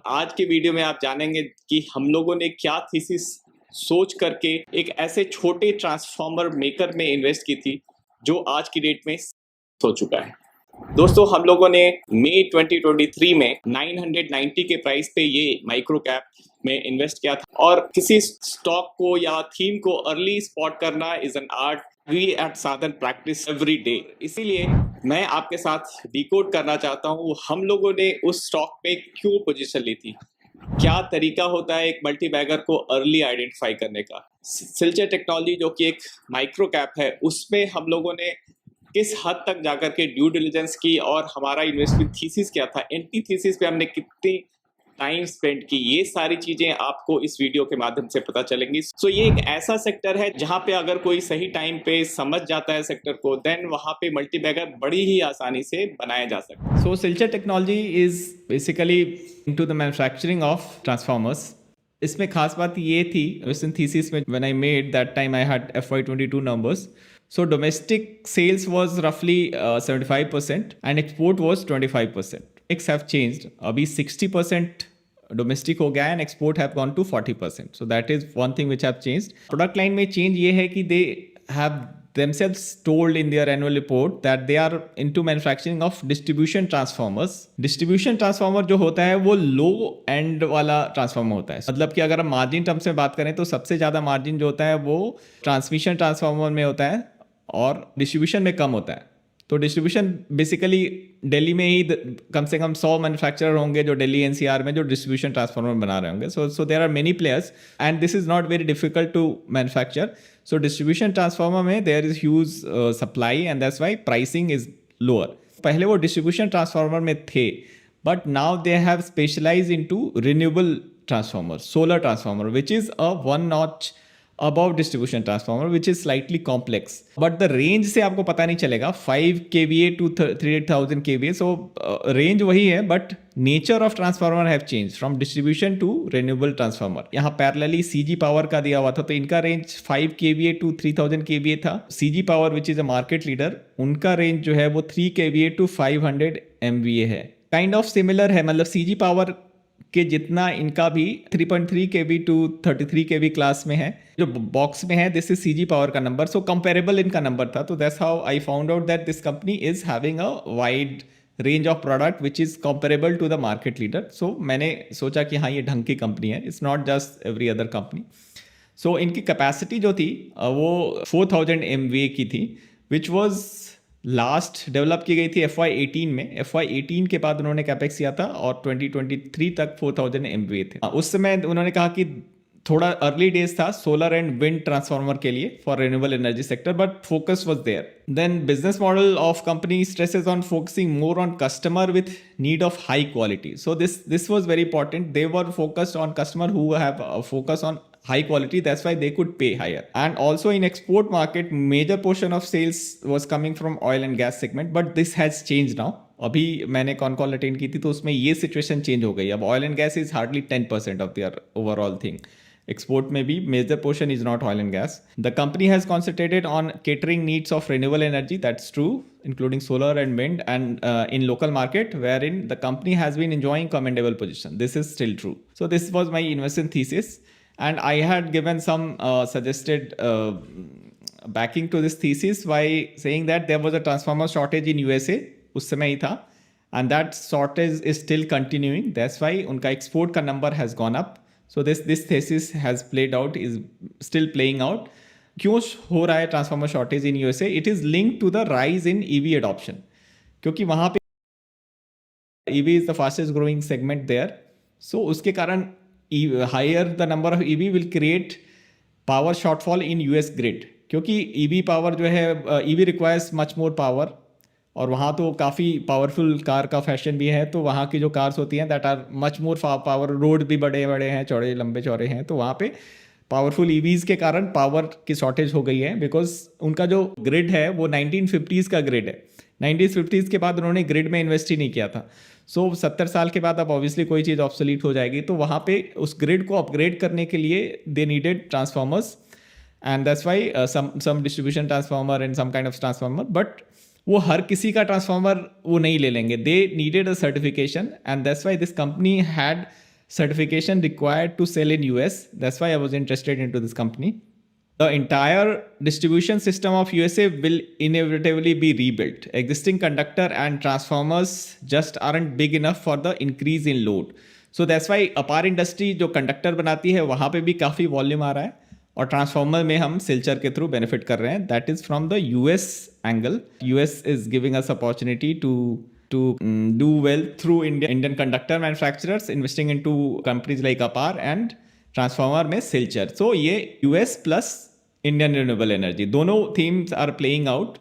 आज के वीडियो में आप जानेंगे कि हम लोगों ने क्या थीसिस सोच करके एक ऐसे छोटे ट्रांसफार्मर मेकर में इन्वेस्ट की थी जो आज की डेट में हो चुका है। दोस्तों, हम लोगों ने मई 2023 में 990 के प्राइस पे ये माइक्रो कैप में इन्वेस्ट किया था और किसी स्टॉक को या थीम को अर्ली स्पॉट करना is an art we at Sadhan practice every day. इसीलिए मैं आपके साथ डिकोड करना चाहता हूँ हम लोगों ने उस स्टॉक पे क्यों पोजीशन ली थी, क्या तरीका होता है एक मल्टी बैगर को अर्ली आइडेंटिफाई करने का। सिल्चर टेक्नोलॉजी जो कि एक माइक्रो कैप है, उसमें हम लोगों ने किस हद तक जाकर के ड्यू डिलिजेंस की और हमारा इन्वेस्टमेंट थीसिस क्या था, एंटी थीसिस पे हमने कितनी टाइम स्पेंड की, ये सारी चीजें आपको इस वीडियो के माध्यम से पता चलेंगी। सो ये एक ऐसा सेक्टर है जहां पे अगर कोई सही टाइम पे समझ जाता है सेक्टर को, देन वहां पे मल्टी बैगर बड़ी ही आसानी से बनाया जा सकता है। So Silchar technology is basically into the manufacturing of transformers. इसमें खास बात ये थी इस थीसिस में, when I made that time I had FY22 numbers. So domestic sales was roughly 75% and export was 25%. Mix have changed. अभी 60% domestic हो गया and export have gone to 40%. So that is one thing which have changed. Product line में change ये है कि they have themselves told in their annual report that they are into manufacturing of distribution transformers. Distribution transformer जो होता है वो लो and वाला transformer होता है। मतलब कि अगर हम मार्जिन टर्म्स में बात करें तो सबसे ज़्यादा मार्जिन जो होता है वो ट्रांसमिशन ट्रांसफार्मर में होता है और डिस्ट्रीब्यूशन में कम होता है। तो डिस्ट्रीब्यूशन बेसिकली दिल्ली में ही कम से कम 100 मैन्युफैक्चरर होंगे जो दिल्ली एनसीआर में जो डिस्ट्रीब्यूशन ट्रांसफार्मर बना रहे होंगे। So there are many players and this is not very difficult to manufacture. So distribution transformer में there is huge supply and that's why pricing is lower. पहले वो डिस्ट्रीब्यूशन ट्रांसफार्मर में थे, but now they have specialise into renewable transformer, solar transformer, which is a one notch above distribution transformer which is slightly complex, but the range से आपको पता नहीं चलेगा 5 kVA to 38,000 kVA. so range वही है, but nature of transformer have changed from distribution to renewable transformer. यहाँ parallelly CG power का दिया हुआ था, तो इनका range 5 kVA to 3000 kVA था। CG power which is a market leader, उनका range जो है वो 3 kVA to 500 MVA है। kind of similar है, मतलब CG power के जितना इनका भी 3.3 kV टू 33 kV क्लास में है। जो बॉक्स में है दिस इज सीजी पावर का नंबर, सो कंपेरेबल इनका नंबर था। तो that's how I found out that this company is having a wide range of product which is comparable to the market leader. So मैंने सोचा कि हाँ ये ढंग की कंपनी है, it's not just every other company. So इनकी capacity जो थी वो 4000 MVA की थी, विच वॉज लास्ट डेवलप की गई थी FY18 में। FY18 के बाद उन्होंने कैपेक्स किया था और 2023 तक 4000 MVA थे। उस समय उन्होंने कहा कि थोड़ा अर्ली डेज था सोलर एंड विंड ट्रांसफार्मर के लिए for renewable energy sector, but focus was there. Then business model of company stresses on focusing more on customer with need of high quality. So this was very important. They were focused on customer who have focus on high quality, that's why they could pay higher. And also in export market major portion of sales was coming from oil and gas segment, but this has changed now. अभी मैंने con call attend की थी तो उसमें ये situation change हो गई। अब oil and gas is hardly 10% of their overall thing. Export में भी major portion is not oil and gas. The company has concentrated on catering needs of renewable energy, that's true, including solar and wind, and in local market wherein the company has been enjoying commendable position. This is still true. So this was my investment thesis. And I had given some suggested backing to this thesis by saying that there was a transformer shortage in USA उस समय ही था, and that shortage is still continuing. That's why उनका export का number has gone up. So this thesis has played out, is still playing out. क्यों हो रहा है transformer shortage in USA? It is linked to the rise in EV adoption, क्योंकि वहाँ पे EV is the fastest growing segment there. So उसके कारण higher the number of EV will create power shortfall in US grid, क्योंकि EV power जो है EV requires much more power, और वहाँ तो काफ़ी पावरफुल कार का फैशन भी है। तो वहाँ की जो कार्स होती हैं that are much more power, road भी बड़े बड़े हैं, चौड़े लंबे चौड़े हैं, तो वहाँ पे पावरफुल EVs के कारण पावर की शॉर्टेज हो गई है, बिकॉज उनका जो ग्रिड है वो 1950s का ग्रिड है। 1950s के बाद उन्होंने ग्रिड में इन्वेस्ट ही नहीं किया था। सो 70 साल के बाद अब ऑब्वियसली कोई चीज़ ऑब्सोलीट हो जाएगी, तो वहाँ पे उस ग्रिड को अपग्रेड करने के लिए they needed transformers, and that's why some distribution transformer and some kind of transformer, but वो हर किसी का ट्रांसफार्मर वो नहीं ले लेंगे। They needed a certification, and that's why this company had certification required to sell in US. That's why I was interested into this company. The entire distribution system of USA will inevitably be rebuilt. Existing conductor and transformers just aren't big enough for the increase in load. So that's why अपार industry जो conductor बनाती है वहाँ पे भी काफ़ी volume आ रहा है और ट्रांसफार्मर में हम सिल्चर के थ्रू बेनिफिट कर रहे हैं. That is from the US angle. US is giving us opportunity to do well through Indian conductor manufacturers investing into companies like APAR and transformer में Silchar. So ये US plus Indian renewable energy दोनों themes are playing out.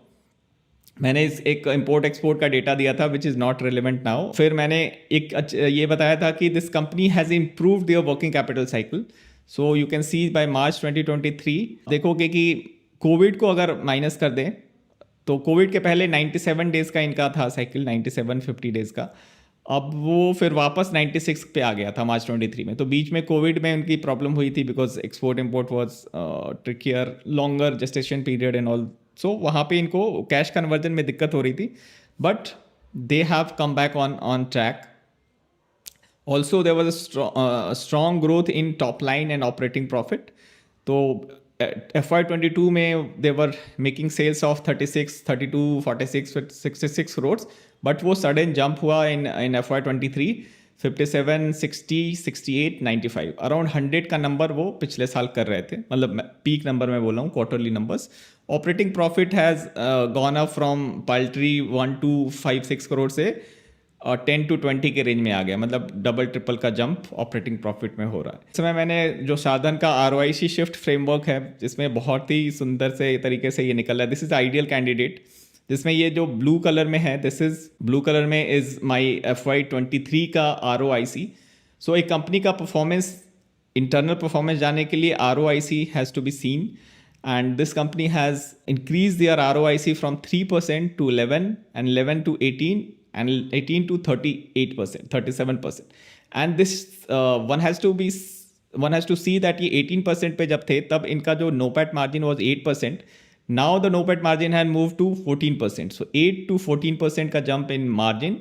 मैंने एक import export का data दिया था which is not relevant now. फिर मैंने ये बताया था कि this company has improved their working capital cycle. So you can see by March 2023 देखोगे कि कोविड को अगर माइनस कर दें तो कोविड के पहले 97 डेज़ का इनका था साइकिल, 97-50 डेज़ का. अब वो फिर वापस 96 पे आ गया था मार्च 23 में. तो बीच में कोविड में उनकी प्रॉब्लम हुई थी because export import was trickier, longer gestation period and all. So वहाँ पे इनको कैश कन्वर्जन में दिक्कत हो रही थी, but they have come back on track. Also there was a strong growth in top line and operating profit. तो FY22 में they were making sales of 36, 32, 46, 66 crores, but वो सडन जंप हुआ in FY23 57, 60, 68, 95 around 100 का number वो पिछले साल कर रहे थे. मतलब पीक नंबर मैं बोल रहा हूँ, quarterly numbers. Operating profit has gone up from paltry 1 to 5-6 crore से 10 to 20 के रेंज में आ गया. मतलब डबल ट्रिपल का जंप ऑपरेटिंग प्रॉफिट में हो रहा है. इस समय मैंने जो साधन का ROIC शिफ्ट फ्रेमवर्क है जिसमें बहुत ही सुंदर से तरीके से ये निकल रहा है. This is ideal candidate. जिसमें ये जो ब्लू कलर में है, दिस इज ब्लू कलर में इज माई FY23 का ROIC. सो एक कंपनी का परफॉर्मेंस, इंटरनल परफॉर्मेंस जाने के लिए ROIC has to be seen. And this company has increased their ROIC from 3% to 11 and 11 to 18 and 18 to 38%, 37%. And this one has to see that ये 18% पे जब थे तब इनका जो NOPAT margin was 8%. Now the NOPAT margin had moved to 14%. So 8 to 14% का jump in margin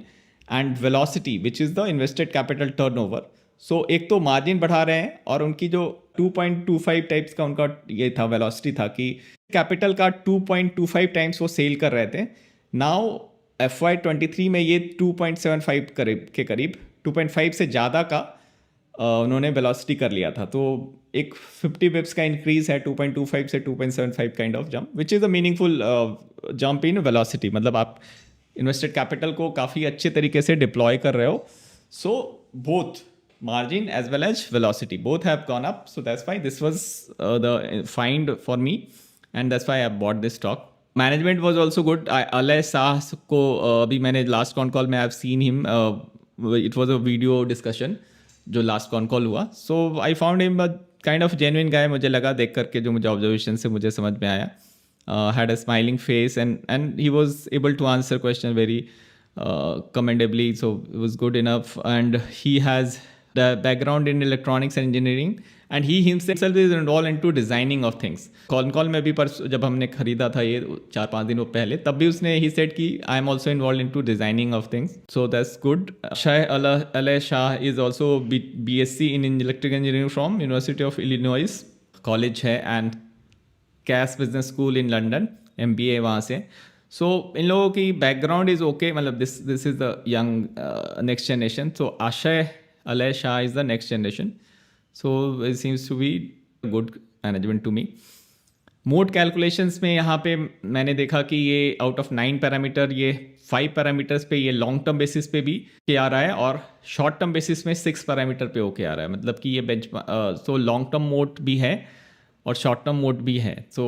and velocity, which is the invested capital turnover. सो एक तो मार्जिन बढ़ा रहे हैं और उनकी जो 2.25 टाइप्स का उनका ये था वेलोसिटी था कि कैपिटल का 2.25 टाइम्स वो सेल कर रहे थे. नाउ FY23 में ये 2.75 के करीब 2.5 से ज़्यादा का उन्होंने वेलोसिटी कर लिया था. तो एक 50 बिप्स का इंक्रीज है 2.25 से 2.75 kind of jump, which is a meaningful jump in velocity. मतलब आप इन्वेस्टेड कैपिटल को काफ़ी अच्छे तरीके से डिप्लॉय कर रहे हो. So both margin as well as velocity both have gone up. So that's why this was the find for me and that's why I bought this stock. Management was also good. Alay Shah को अभी मैंने last con call में I've seen him. It was a video discussion जो last con call हुआ. So I found him a kind of genuine guy. मुझे लगा देख करके जो मुझे observation से मुझे समझ में आया. Had a smiling face and he was able to answer question very commendably. So it was good enough and he has the background in electronics and engineering and he himself is involved into designing of things. Call में भी जब हमने खरीदा था ये 4-5 दिनों पहले, तब भी उसने he said कि I am also involved into designing of things. So that's good. Alay Shah is also BSc in electrical engineering from University of Illinois College है and Cass Business School in London, MBA वहाँ से. So इन लोगों की background is okay. मतलब this is the young next generation. So Alay Shah is the next generation. So it seems to be good management to me. Mode calculations में यहाँ पे मैंने देखा कि ये आउट ऑफ 9 पैरामीटर ये 5 पैरामीटर्स पे ये लॉन्ग टर्म बेसिस पे भी के आ रहा है और शॉर्ट टर्म बेसिस में 6 पैरामीटर पे ओके आ रहा है. मतलब कि ये bench so long term mode भी है और शॉर्ट टर्म मोड भी है. So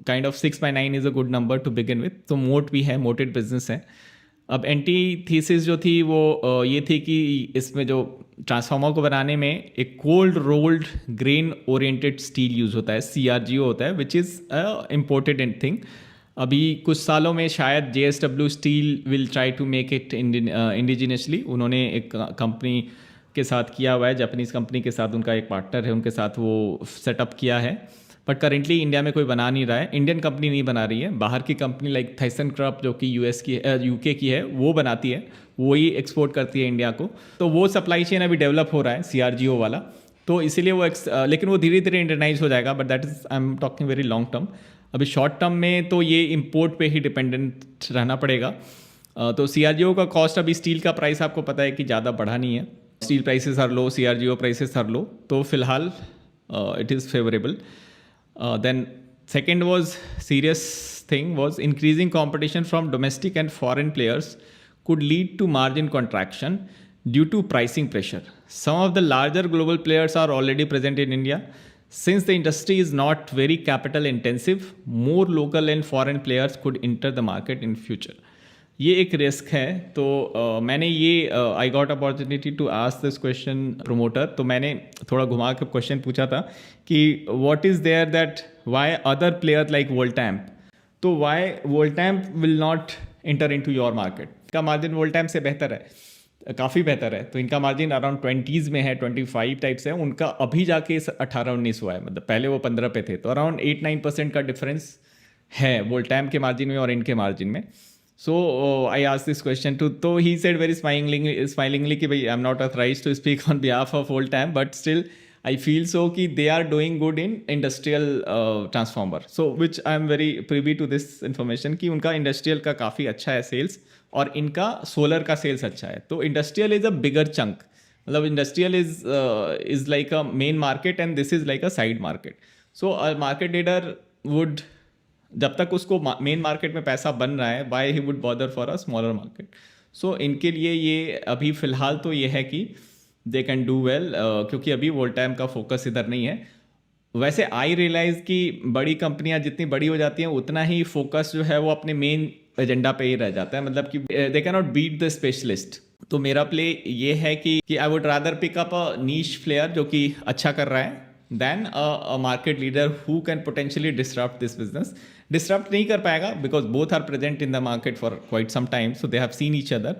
kind of 6/9 is a good number two begin with. तो मोड भी है, मोटेड बिजनेस है. अब एंटी थीसिस जो थी वो ये थी कि इसमें जो ट्रांसफार्मर को बनाने में एक cold rolled grain oriented steel use होता है, CRGO होता है, विच इज़ इम्पोर्टेड थिंग. अभी कुछ सालों में शायद JSW steel will try to make it indigenously. उन्होंने एक कंपनी के साथ किया हुआ है, जापानीज़ कंपनी के साथ उनका एक पार्टनर है, उनके साथ वो सेटअप किया है. बट करेंटली इंडिया में कोई बना नहीं रहा है, इंडियन कंपनी नहीं बना रही है, बाहर की कंपनी लाइक ThyssenKrupp जो कि यूएस की यूके की है वो बनाती है, वही एक्सपोर्ट करती है इंडिया को। तो वो सप्लाई चेन अभी डेवलप हो रहा है CRGO वाला, तो इसीलिए वो लेकिन वो धीरे धीरे इंडियनाइज हो जाएगा, but that is I am talking very long term. अभी शॉर्ट टर्म में तो ये इम्पोर्ट पे ही डिपेंडेंट रहना पड़ेगा। तो CRGO का कॉस्ट, अभी स्टील का प्राइस आपको पता है कि ज़्यादा बढ़ा नहीं है, steel prices are low, CRGO prices are low, तो फिलहाल it is favourable. Then second was serious thing was increasing competition from domestic and foreign players could lead to margin contraction due to pricing pressure. Some of the larger global players are already present in India. Since the industry is not very capital intensive, more local and foreign players could enter the market in future. ये एक risk है। तो मैंने ये I got opportunity to ask this question promoter, तो मैंने थोड़ा घुमा के क्वेश्चन पूछा था कि what is there that why other player like Voltamp, तो why Voltamp will not enter into your market. इनका मार्जिन वोल्टैम्प से बेहतर है, काफ़ी बेहतर है, तो इनका मार्जिन अराउंड 20s में है, 25 टाइप से है, उनका अभी जाके 18-19 हुआ है, मतलब पहले वो 15 पे थे, तो अराउंड 8-9% का डिफरेंस है वोल्टैम्प के मार्जिन में और इनके मार्जिन में। So I asked this question to, so he said very smilingly कि भाई I'm not authorized to speak on behalf of Voltam, but still I feel so कि they are doing good in industrial transformer, so which I am very privy to this information कि उनका industrial का काफ़ी अच्छा है sales और इनका solar का sales अच्छा है। तो industrial is a bigger chunk, मतलब industrial is like a main market and this is like a side market. So a market leader would, जब तक उसको मेन मार्केट में पैसा बन रहा है, why he would bother for a smaller market. So इनके लिए ये अभी फ़िलहाल तो ये है कि दे कैन डू वेल, क्योंकि अभी वोल्टाइम का फोकस इधर नहीं है। वैसे आई रियलाइज़ कि बड़ी कंपनियां जितनी बड़ी हो जाती हैं उतना ही फोकस जो है वो अपने मेन एजेंडा पे ही रह जाता है, मतलब कि they can not beat the specialist. तो मेरा प्ले ये है कि I would rather pick up a niche player जो कि अच्छा कर रहा है than a market leader who can potentially disrupt this business. Disrupt नहीं कर पाएगा because both are present in the market for quite some time, so they have seen each other.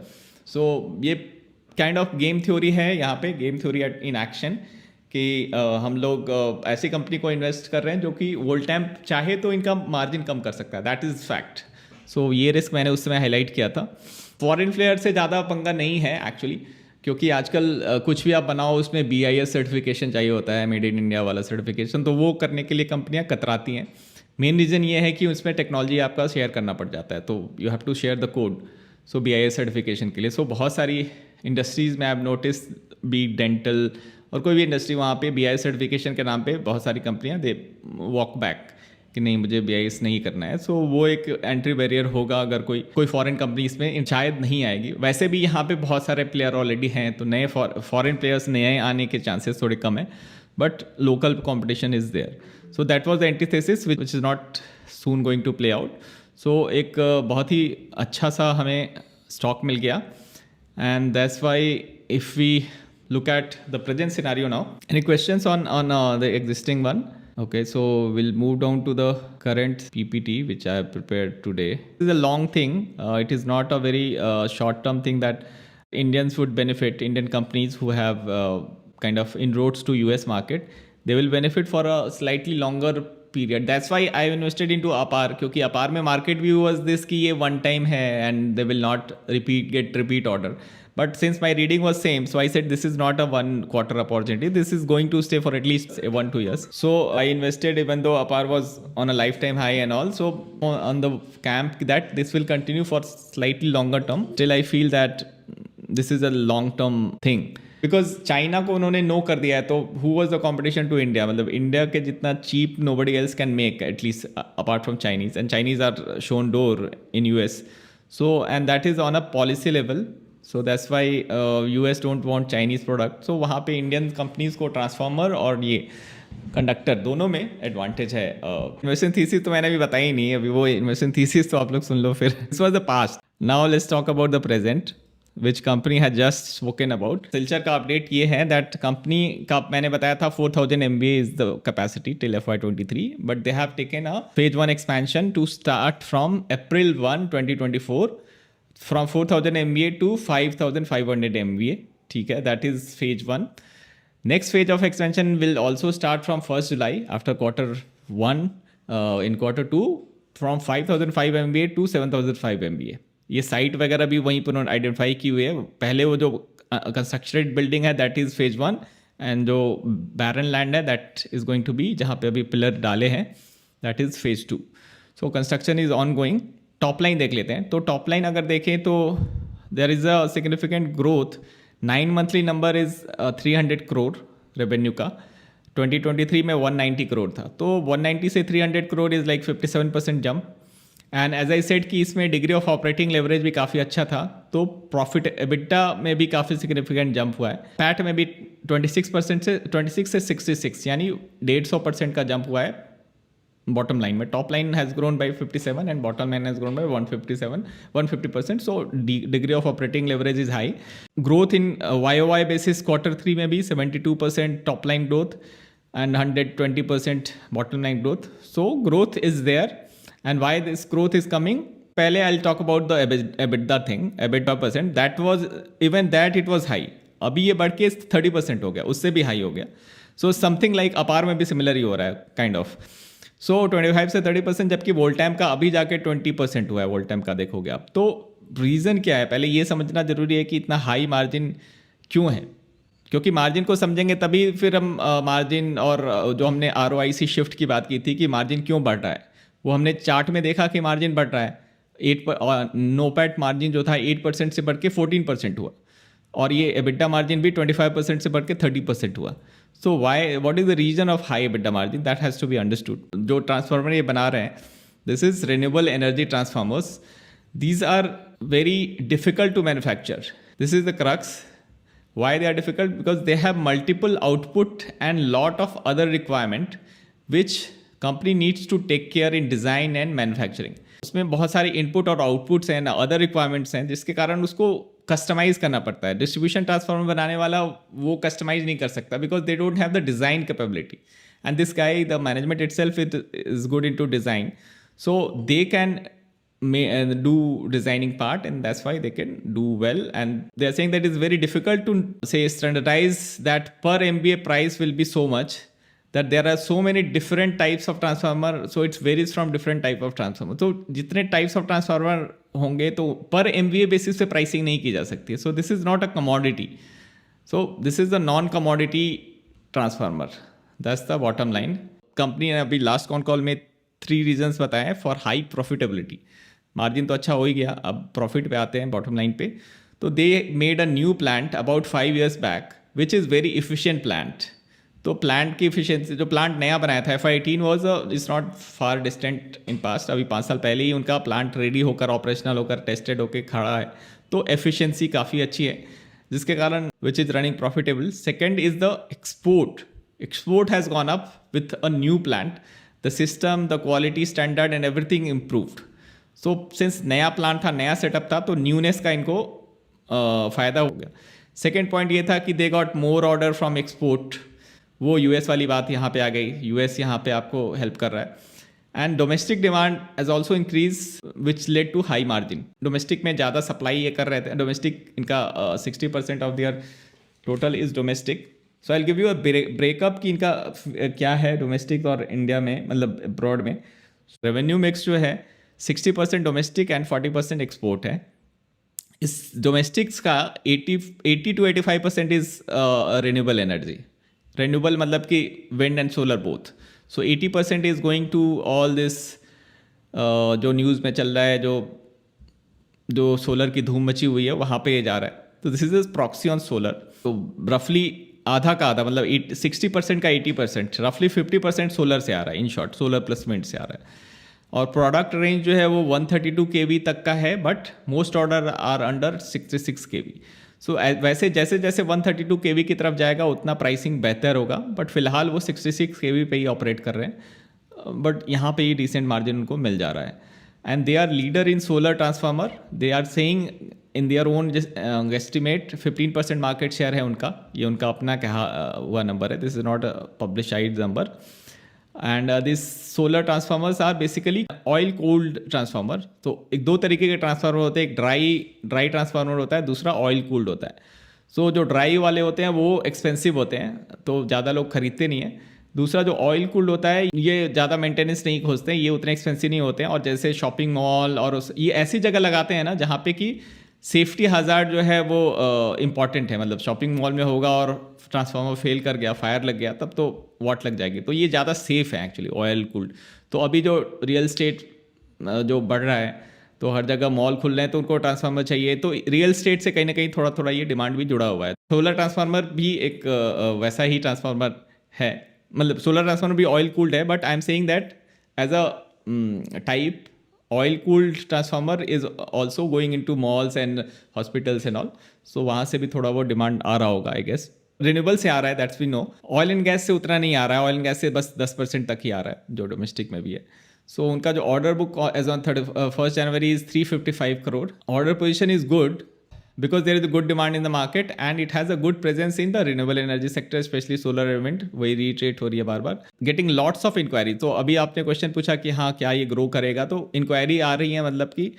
So ये kind of game theory है यहाँ पे, game theory in action, कि हम लोग ऐसी कंपनी को इन्वेस्ट कर रहे हैं जो कि वोल्टैम्प चाहे तो इनका मार्जिन कम कर सकता है, दैट इज़ फैक्ट। सो ये रिस्क मैंने उस समय हाईलाइट किया था। फॉरेन प्लेयर से ज़्यादा पंगा नहीं है एक्चुअली, क्योंकि आजकल कुछ भी आप बनाओ उसमें BIS सर्टिफिकेशन चाहिए होता है, मेड इन इंडिया वाला सर्टिफिकेशन, तो वो करने के लिए कंपनियां कतराती हैं। मेन रीज़न ये है कि उसमें टेक्नोलॉजी आपका शेयर करना पड़ जाता है, तो you have to share the code so BIS certification के लिए। सो बहुत सारी इंडस्ट्रीज़ में आई हैव नोटिस, बी डेंटल और कोई भी इंडस्ट्री, वहाँ पे BIS सर्टिफिकेशन के नाम पे बहुत सारी कंपनियाँ दे वॉक बैक कि नहीं मुझे BIS नहीं करना है। सो वो एक एंट्री बैरियर होगा अगर कोई फॉरेन कंपनी इसमें शायद नहीं आएगी। वैसे भी यहाँ पे बहुत सारे प्लेयर ऑलरेडी हैं, तो नए फॉरेन प्लेयर्स नए आने के चांसेस थोड़े कम है, but local competition is there. So that was the antithesis which is not soon going to play out. So एक बहुत ही अच्छा सा हमें स्टॉक मिल गया, and that's why if we look at the present scenario now. Any questions on the existing one? Okay, so we'll move down to the current PPT which I have prepared today. This is a long thing. It is not a very short-term thing that Indians would benefit. Indian companies who have kind of inroads to US market, they will benefit for a slightly longer period. That's why I invested into APAR, क्योंकि APAR में market view was this कि ये one time है and they will not get repeat order. But since my reading was same, so I said this is not a 1 quarter opportunity. This is going to stay for at least 1-2 years. So I invested even though APAR was on a lifetime high and all. So on the camp that this will continue for slightly longer term. Till I feel that this is a long term thing. Because China को उन्होंने no कर दिया है, तो who was the competition to India? मतलब India के जितना cheap nobody else can make, at least apart from Chinese. And Chinese are shown door in US. So and that is on a policy level. So that's why US don't want Chinese product. So वहाँ पे Indian companies को transformer और ये conductor दोनों में advantage है। Investment thesis तो मैंने अभी बताया ही नहीं, अभी वो इन्वेस्टमेंट थीसिस तो आप लोग सुन लो फिर। This was the past, now let's talk about the present which company has just spoken about. Silchar का अपडेट ये है दैट कंपनी का मैंने बताया था 4000 MVA is the capacity till FY23, but they have taken a phase 1 expansion to start from April 1, 2024 from 4000 MVA to 5500 MVA. ठीक है, that is phase 1. Next phase of expansion will also start from 1st July after quarter one in Q2 from 5,005 MVA to 7,005 MVA. ये site वगैरह भी वहीं पर उन्होंने identify की हुई है. पहले वो जो कंस्ट्रक्टेड बिल्डिंग है दैट इज़ फेज 1 एंड जो बैरन लैंड है that is going to be, जहाँ पे अभी पिलर डाले हैं, that is phase 2. So construction is ongoing. Top line देख लेते हैं. तो टॉप लाइन अगर देखें तो there is a significant growth. 9 monthly number is 300 crore revenue का. 2023 में 190 करोड़ था. तो 190 से 300 crore is like 57% jump. And as I said कि इसमें डिग्री ऑफ ऑपरेटिंग लेवरेज भी काफ़ी अच्छा था. तो प्रॉफिट एबिटा में भी काफ़ी सिग्निफिकेंट जंप हुआ है. पैट में भी 26% से 26 से 66 यानी 150% का जंप हुआ है बॉटम लाइन में. Top line has grown by 57 and bottom line has grown by 150%. So degree of operating leverage is high. Growth in YOY basis Q3 में भी 72% top line growth and 120% bottom line growth. So growth is there. And why this growth is coming? पहले I'll talk about the EBITDA thing, EBITDA percent. That was, even that it was high. अभी ये बढ़ के 30% हो गया, उससे भी high हो गया. So something like अपार में भी सिमिलर ही हो रहा है काइंड ऑफ. सो 25 से 30%, जबकि वोल्टैम का अभी जाके 20% हुआ है. वोल्टैम का देखोगे आप. तो रीज़न क्या है, पहले ये समझना जरूरी है कि इतना हाई मार्जिन क्यों है. क्योंकि मार्जिन को समझेंगे तभी फिर हम मार्जिन और जो हमने ROIC शिफ्ट की बात की थी कि मार्जिन क्यों बढ़ रहा है, वो हमने चार्ट में देखा कि मार्जिन बढ़ रहा है. 8 नोपैट मार्जिन जो था 8% से बढ़ के 14% हुआ, और ये एबिटा मार्जिन भी 25% से बढ़ के 30% हुआ. So why, what is the reason of high EBITDA margin? That has to be understood. जो ट्रांसफार्मर ये बना रहे हैं, this is renewable energy transformers. These are very difficult to manufacture. This is the crux. Why they are difficult? Because they have multiple output and lot of other requirement which company needs to take care in design and manufacturing. उसमें बहुत सारे input और outputs हैं, other requirements हैं, जिसके कारण उसको customise करना पड़ता है. डिस्ट्रीब्यूशन ट्रांसफार्मर बनाने वाला वो कस्टमाइज नहीं कर सकता because they don't have the design capability. And this guy, the management itself is good in to design, so they can do designing part, and that's why they can do well. And they are saying that it's very difficult to say standardize that per MVA price will be so much, that there are so many different types of transformer, so it varies from different type of transformer. So जितने types of transformer होंगे तो per MVA basis पे pricing नहीं की जा सकती. So this is not a commodity. So this is the non-commodity transformer. That's the bottom line. Company ने अभी लास्ट कॉन कॉल में 3 reasons बताए हैं for high profitability. मार्जिन तो अच्छा हो ही गया, अब प्रॉफिट पे आते हैं, बॉटम लाइन पे. तो they made a new plant about 5 years back which is very efficient plant. तो प्लांट की इफिशिएंसी, जो प्लांट नया बनाया था FY18 was is not far distant in past. अभी 5 साल पहले ही उनका प्लांट रेडी होकर, ऑपरेशनल होकर, टेस्टेड होकर खड़ा है. तो एफिशिएंसी काफ़ी अच्छी है, जिसके कारण which is running profitable. Second is the export. Export has gone up with a new plant. The system, the quality standard and everything improved. So since नया प्लांट था, नया सेटअप था, तो न्यूनेस का इनको फ़ायदा हो गया. सेकेंड पॉइंट ये था कि they got more order from export. वो US वाली बात यहाँ पे आ गई. US यहाँ पे आपको हेल्प कर रहा है. And domestic demand has also increase which led to high margin. Domestic में ज़्यादा सप्लाई ये कर रहे थे. डोमेस्टिक इनका 60% of their total is domestic. So I give you a breakup कि इनका क्या है डोमेस्टिक और इंडिया में, मतलब अब्रॉड में. रेवेन्यू मिक्स जो है 60% डोमेस्टिक एंड 40% एक्सपोर्ट है. इस डोमेस्टिक्स का 80 to 85% is renewable energy. Renewable मतलब कि wind and solar both. So 80% is going to all this जो न्यूज़ में चल रहा है, जो सोलर की धूम मची हुई है, वहाँ पे ये जा रहा है. तो this is proxy on solar. तो रफली आधा का आधा, मतलब 60% का 80%, रफली 50% सोलर से आ रहा है. In short solar plus wind से आ रहा है. और प्रोडक्ट रेंज जो है वो 132 kV तक का है, but most order are under 66 kV. So वैसे जैसे जैसे 132 kV की तरफ जाएगा उतना प्राइसिंग बेहतर होगा, बट फिलहाल वो 66 kV पे ही ऑपरेट कर रहे हैं. बट यहाँ पे ही डिसेंट मार्जिन उनको मिल जा रहा है. And they are leader in solar transformer. They are saying in their own estimate 15% market share है उनका. ये उनका अपना कहा हुआ नंबर है. This is not a published number. And this solar transformers are basically oil cooled transformer. तो एक 2 तरीके के ट्रांसफार्मर होते हैं. एक ड्राई ट्रांसफार्मर होता है, दूसरा ऑयल कूल्ड होता है. सो जो ड्राई वाले होते हैं वो एक्सपेंसिव होते हैं, तो ज़्यादा लोग खरीदते नहीं हैं. दूसरा जो ऑयल कूल्ड होता है ये ज़्यादा मेंटेनेंस नहीं खोजते हैं, ये उतने एक्सपेंसिव नहीं होते हैं, और जैसे शॉपिंग मॉल और ये ऐसी जगह लगाते हैं ना जहाँ पे कि सेफ्टी हज़ार्ड जो है वो इम्पॉर्टेंट है। मतलब शॉपिंग मॉल में होगा और ट्रांसफार्मर फेल कर गया, फायर लग गया, तब तो वॉट लग जाएगी। तो ये ज़्यादा सेफ है एक्चुअली ऑयल कूल्ड। तो अभी जो रियल स्टेट जो बढ़ रहा है, तो हर जगह मॉल खुल रहे हैं, तो उनको ट्रांसफार्मर चाहिए, तो रियल स्टेट से कहीं ना कहीं थोड़ा थोड़ा ये डिमांड भी जुड़ा हुआ है। सोलर ट्रांसफार्मर भी एक वैसा ही ट्रांसफार्मर है, मतलब सोलर ट्रांसफार्मर भी ऑयल कूल्ड है, but I am saying that as a type oil cooled transformer is also going in to malls and hospitals and all. So वहाँ से भी थोड़ा वो डिमांड आ रहा होगा आई गेस। रिन्यूएबल से आ रहा है, that's we know. Oil and gas से उतना नहीं आ रहा है, ऑयल एंड गैस से बस 10% तक ही आ रहा है जो डोमेस्टिक में भी है। सो उनका जो order book as on 1st January is 355 crore. Order position is good because there is a good demand in the market and it has a good presence in the renewable energy sector, especially solar element। वही reiterate हो रही है बार बार। Getting lots of inquiry। तो अभी आपने question पूछा कि हाँ क्या ये ग्रो करेगा, तो इंक्वायरी आ रही है, मतलब कि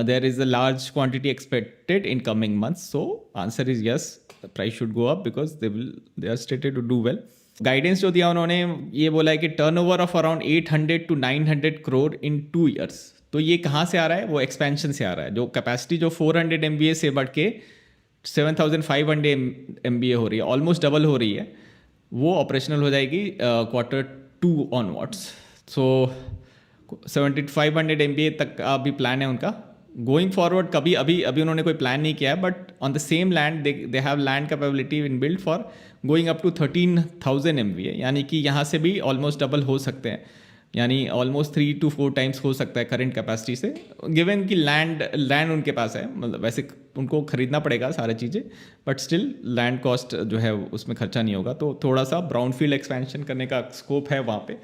there is a large quantity expected in coming months। So answer is yes, the price should go up because they are stated to do well। Guidance जो दिया उन्होंने ये बोला है कि turnover of around 800 to 900 crore in 2 years। तो ये कहाँ से आ रहा है? वो एक्सपेंशन से आ रहा है। जो कैपेसिटी जो 400 MVA से बढ़ के 7500 MVA हो रही है, ऑलमोस्ट डबल हो रही है, वो ऑपरेशनल हो जाएगी Q2 ऑनवर्ड्स। सो 7500 MVA तक का भी प्लान है उनका। गोइंग फॉरवर्ड कभी अभी उन्होंने कोई प्लान नहीं किया है, but on the same land they have land capability in build for going up to 13,000 MVA, यानी कि यहाँ से भी ऑलमोस्ट डबल हो सकते हैं, यानी ऑलमोस्ट 3 to 4 टाइम्स हो सकता है करंट कैपेसिटी से, गिवन कि लैंड उनके पास है। मतलब वैसे उनको खरीदना पड़ेगा सारी चीज़ें, बट स्टिल लैंड कॉस्ट जो है उसमें खर्चा नहीं होगा, तो थोड़ा सा ब्राउनफील्ड एक्सपेंशन करने का स्कोप है वहाँ पे।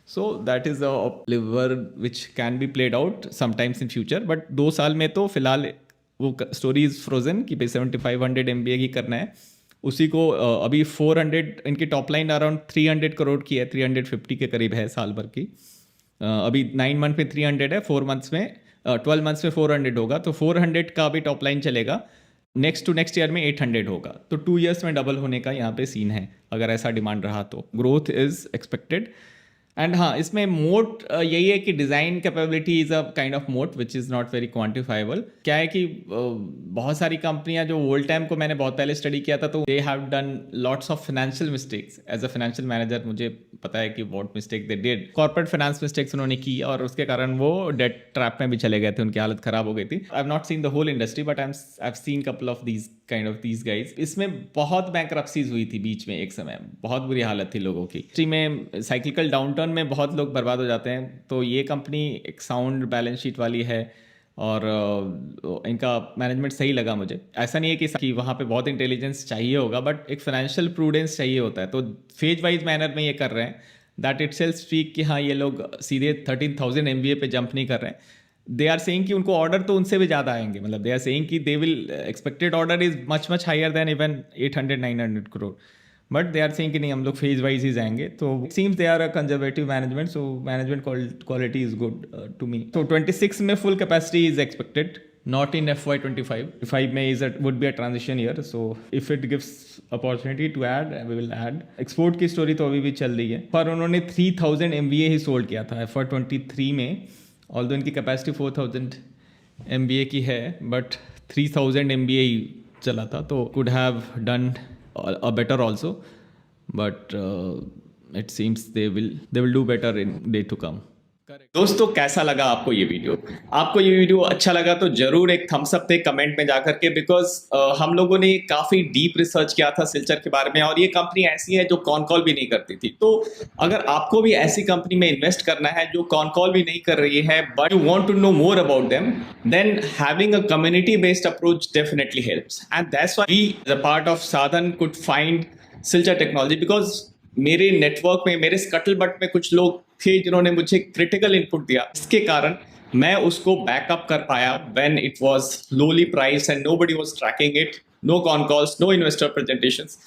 So that is a liver which can be played out sometimes in future, but 2 साल में तो फिलहाल वो स्टोरी इज़ फ्रोजन कि भाई 7500 MVA की करना है। उसी को अभी 400 इनकी टॉप लाइन अराउंड 300 करोड़ की है, 350 के करीब है साल भर की। अभी 9 मंथ में 300 है, 4 मंथ्स में 12 मंथ्स में 400 होगा, तो 400 का भी टॉप लाइन चलेगा। नेक्स्ट टू नेक्स्ट ईयर में 800 होगा, तो 2 years में डबल होने का यहाँ पे सीन है अगर ऐसा डिमांड रहा तो। Growth is expected. एंड हाँ, इसमें मोट यही है कि design capability is a kind of मोट विच इज़ नॉट वेरी क्वान्टिफाइबल। क्या है कि बहुत सारी कंपनियां जो वोल्टैम को मैंने बहुत पहले स्टडी किया था, तो they have done lots of financial mistakes. As a financial manager मुझे पता है कि what mistake they did. Corporate finance mistakes उन्होंने की और उसके कारण वो डेट ट्रैप में भी चले गए थे, उनकी हालत खराब हो गई थी। I have not seen the whole industry, but I have seen couple of these kind of these guys. इसमें बहुत बैंकरप्सीज हुई थी बीच में, एक समय बहुत बुरी हालत थी लोगों की। हिस्ट्री में साइक्लिकल डाउनटर्न में बहुत लोग बर्बाद हो जाते हैं, तो ये कंपनी एक साउंड बैलेंस शीट वाली है और इनका मैनेजमेंट सही लगा मुझे। ऐसा नहीं है कि वहाँ पे बहुत इंटेलिजेंस चाहिए होगा, बट एक फाइनेंशियल प्रूडेंस चाहिए होता है, तो फेज वाइज मैनर में ये कर रहे हैं। दैट इट सेल्फ स्पीक कि हाँ ये लोग सीधे 13,000 MVA पे जंप नहीं कर रहे हैं। दे आर सेइंग कि उनको ऑर्डर तो उनसे भी ज़्यादा आएंगे, मतलब दे आर सेइंग कि they will expected order is much higher than even 800-900 crore, but they are saying कि नहीं हम लोग फेज वाइज ही जाएंगे। तो it seems they are a conservative management, so management quality is good to me. तो 26 में full capacity is expected, not in FY25. 5 में would be a transition year, so if it gives opportunity to add, we will add। Export की story तो अभी भी चल रही है, पर उन्होंने 3000 MVA ही सोल्ड किया था FY23 में। ऑल्दो इनकी कैपेसिटी 4000 MVA की है, बट 3000 MVA ही चला था, तो could have done a better also, but it seems they will do better in day to come। दोस्तों कैसा लगा आपको ये वीडियो? आपको ये वीडियो अच्छा लगा तो जरूर एक थम्स अप दे कमेंट में जाकर के, बिकॉज हम लोगों ने काफी डीप रिसर्च किया था सिल्चर के बारे में, और ये कंपनी ऐसी है जो कॉन कॉल भी नहीं करती थी। तो अगर आपको भी ऐसी कंपनी में इन्वेस्ट करना है जो कॉन कॉल भी नहीं कर रही है, but you want to know more about them, then having a community based approach definitely helps, and that's why we the part of Sadhan could find Silchar technology. Because मेरे नेटवर्क में, मेरे स्कटलबट में कुछ लोग थे जिन्होंने मुझे क्रिटिकल इनपुट दिया, इसके कारण मैं उसको बैकअप कर पाया when it was lowly price and nobody was tracking it, no con calls, no investor presentations.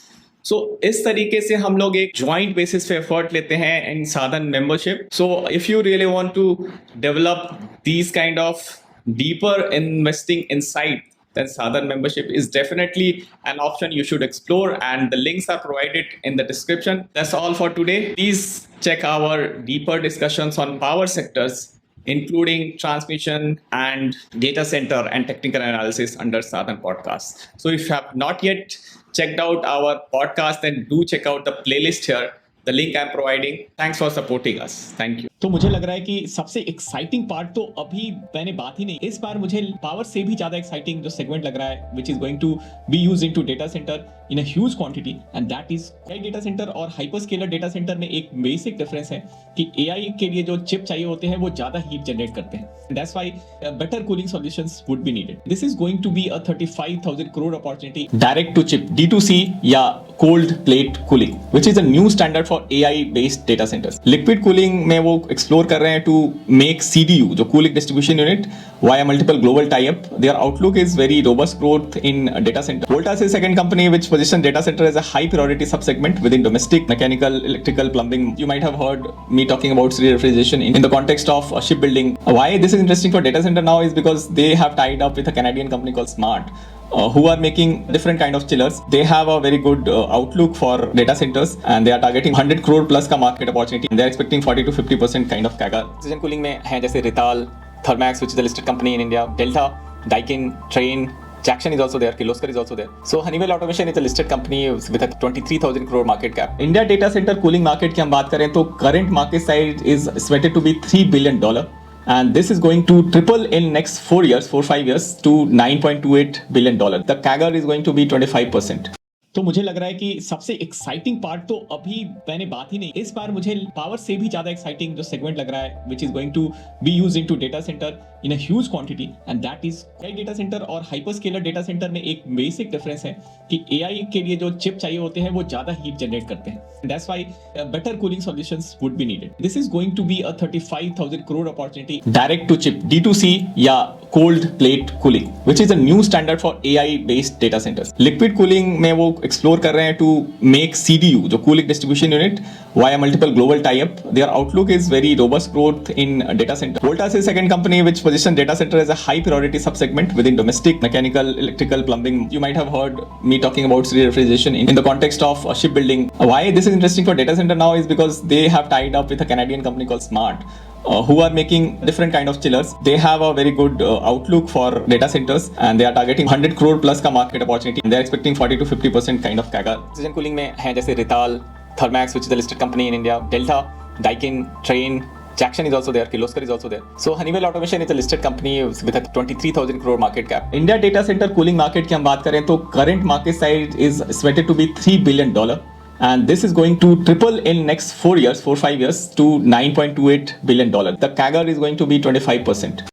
So इस तरीके से हम लोग एक ज्वाइंट बेसिस पे एफर्ट लेते हैं in Sadhan membership. So if you really want to develop these kind of deeper investing insight, then Sadhan membership is definitely an option you should explore, and the links are provided in the description. That's all for today. Please check our deeper discussions on power sectors, including transmission and data center and technical analysis under Sadhan Podcast. So if you have not yet checked out our podcast, then do check out the playlist here. The link I'm providing. Thanks for supporting us. Thank you. तो मुझे लग रहा है कि सबसे exciting part तो अभी मैंने बात ही नहीं, इस बार मुझे पावर से भी ज्यादा एक्साइटिंग जो सेगमेंट लग रहा है which is going to be used into data center in a huge quantity, and that is AI data center और हाइपरस्केलर डेटा सेंटर में एक बेसिक डिफरेंस है कि एआई के लिए जो चिप चाहिए होते हैं वो ज्यादा हीट जनरेट करते हैं, that's why better cooling solutions would be needed. This is going to be a 35,000 crore opportunity direct to chip D2C या cold plate cooling which is a new standard for AI based data centers. Liquid cooling में वो explore कर रहे हैं to make CDU, जो cooling distribution unit, via multiple global tie-up. Their outlook is very robust growth in data center. Voltas is second company which positions data center as a high priority subsegment within domestic mechanical, electrical, plumbing. You might have heard me talking about serial refrigeration in the context of shipbuilding. Why this is interesting for data center now is because they have tied up with a Canadian company called Smart. Who are making different kind of chillers. They have a very good outlook for data centers and they are targeting 100 crore plus का market opportunity. They are expecting 40 to 50% kind of CAGR. Precision cooling में है जैसे Rital, Thermax which is a listed company in India, Delta, Daikin, Trane, Jackson is also there, Kirloskar is also there. So Honeywell Automation is a listed company with a 23,000 crore market cap. India data center cooling market की हम बात करें तो current market size is expected to be $3 billion. And this is going to triple in next 4-5 years to $9.28 billion. The CAGR is going to be 25%. तो मुझे लग रहा है कि सबसे एक्साइटिंग पार्ट तो अभी मैंने बात ही नहीं, इस बार मुझे पावर से भी ज्यादा एक्साइटिंग जो सेगमेंट लग रहा है which is going to be used into data center in a huge quantity, and that is AI data center और हाइपरस्केलर डेटा सेंटर में एक बेसिक डिफरेंस है कि एआई के लिए जो चिप चाहिए होते हैं वो ज्यादा हीट जनरेट करते हैं, that's why better cooling solutions would be needed. This is going to be a 35,000 crore opportunity direct to chip D2C या cold plate cooling which is a new standard for AI based data centers. Liquid cooling में वो explore कर रहे हैं to make CDU, जो cooling distribution unit, via multiple global tie-up. Their outlook is very robust growth in data center. Voltas is second company which positions data center as a high priority subsegment within domestic mechanical, electrical, plumbing. You might have heard me talking about serial refrigeration in the context of shipbuilding. Why this is interesting for data center now is because they have tied up with a Canadian company called Smart. Who are making different kind of chillers. They have a very good outlook for data centers and they are targeting 100 crore plus का market opportunity. They are expecting 40 to 50% kind of CAGR. Precision cooling में है जैसे Rital, Thermax which is a listed company in India, Delta, Daikin, Trane, Jackson is also there, Kirloskar is also there. So Honeywell Automation is a listed company with a 23,000 crore market cap. India data center cooling market की हम बात करें तो current market size is expected to be $3 billion. And this is going to triple in next 4-5 years to $9.28 billion. The CAGR is going to be 25%.